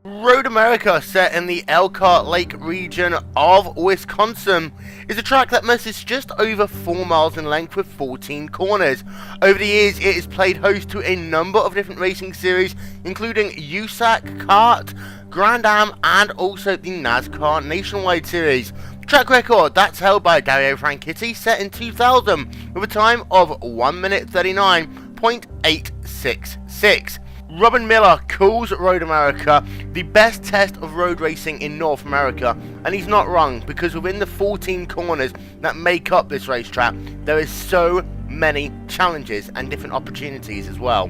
Road America, set in the Elkhart Lake region of Wisconsin, is a track that measures just over 4 miles in length with 14 corners. Over the years, it has played host to a number of different racing series, including USAC, Kart, Grand Am, and also the NASCAR Nationwide Series. Track record that's held by Dario Franchitti, set in 2000 with a time of 1 minute 39.866. Robin Miller calls Road America the best test of road racing in North America, and he's not wrong, because within the 14 corners that make up this racetrack, there is so many challenges and different opportunities as well.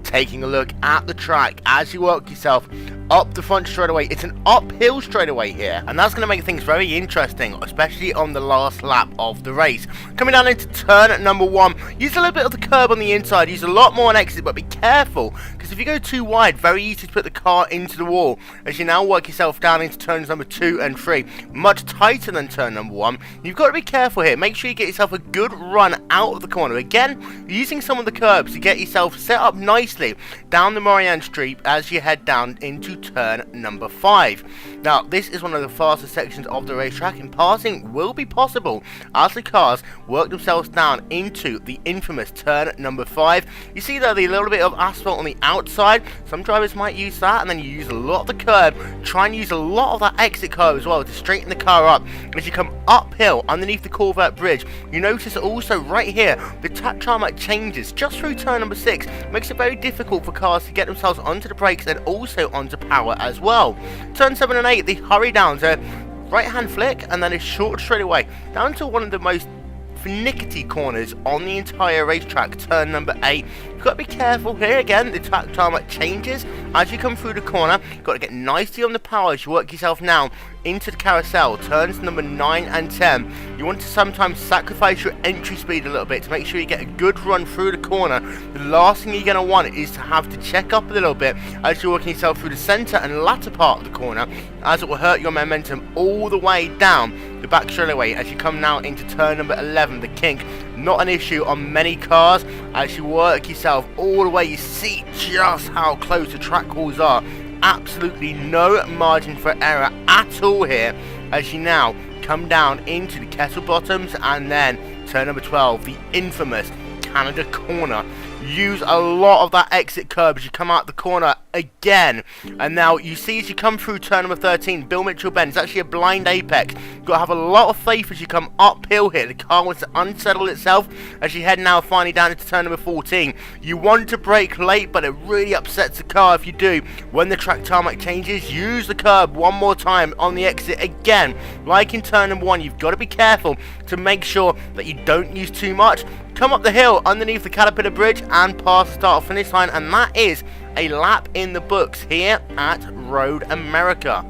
Taking a look at the track as you work yourself up the front straightaway. It's an uphill straightaway here, and that's going to make things very interesting, especially on the last lap of the race. Coming down into turn number 1, use a little bit of the curb on the inside, use a lot more on exit, but be careful, because if you go too wide, very easy to put the car into the wall. As you now work yourself down into turns number 2 and 3, much tighter than turn number 1. You've got to be careful here. Make sure you get yourself a good run out of the corner. Again, using some of the curbs to get yourself set up nicely down the Moraine Sweep as you head down into turn number 5. Now, this is one of the fastest sections of the racetrack, and passing will be possible as the cars work themselves down into the infamous turn number 5. You see there the little bit of asphalt on the outside. Some drivers might use that, and then you use a lot of the curb. Try and use a lot of that exit curb as well to straighten the car up. As you come uphill underneath the Corvette bridge, you notice also right here the tarmac changes just through turn number 6. Makes it very difficult for cars to get themselves onto the brakes and also onto power as well. Turn 7 and 8, the hurry downs, a right hand flick and then a short straightaway down to one of the most finicky corners on the entire racetrack, turn number 8. You've got to be careful here. Again, the tarmac changes as you come through the corner. You've got to get nicely on the power as you work yourself now into the carousel, turns number 9 and 10. You want to sometimes sacrifice your entry speed a little bit to make sure you get a good run through the corner. The last thing you're going to want is to have to check up a little bit as you're working yourself through the centre and latter part of the corner, as it will hurt your momentum all the way down the back straightaway as you come now into turn number 11, the kink. Not an issue on many cars as you work yourself all the way. You see just how close the track walls are. Absolutely no margin for error at all here as you now come down into the Kettle Bottoms, and then turn number 12, the infamous Canada corner. Use a lot of that exit curb as you come out the corner again. And now you see as you come through turn number 13, Bill Mitchell Bend, it's actually a blind apex. You've got to have a lot of faith as you come uphill here. The car wants to unsettle itself as you head now finally down into turn number 14. You want to brake late, but it really upsets the car if you do. When the track tarmac changes, use the curb one more time on the exit again. Like in turn number 1, you've got to be careful to make sure that you don't use too much. Come up the hill underneath the Caterpillar Bridge and pass the start finish line, and that is a lap in the books here at Road America.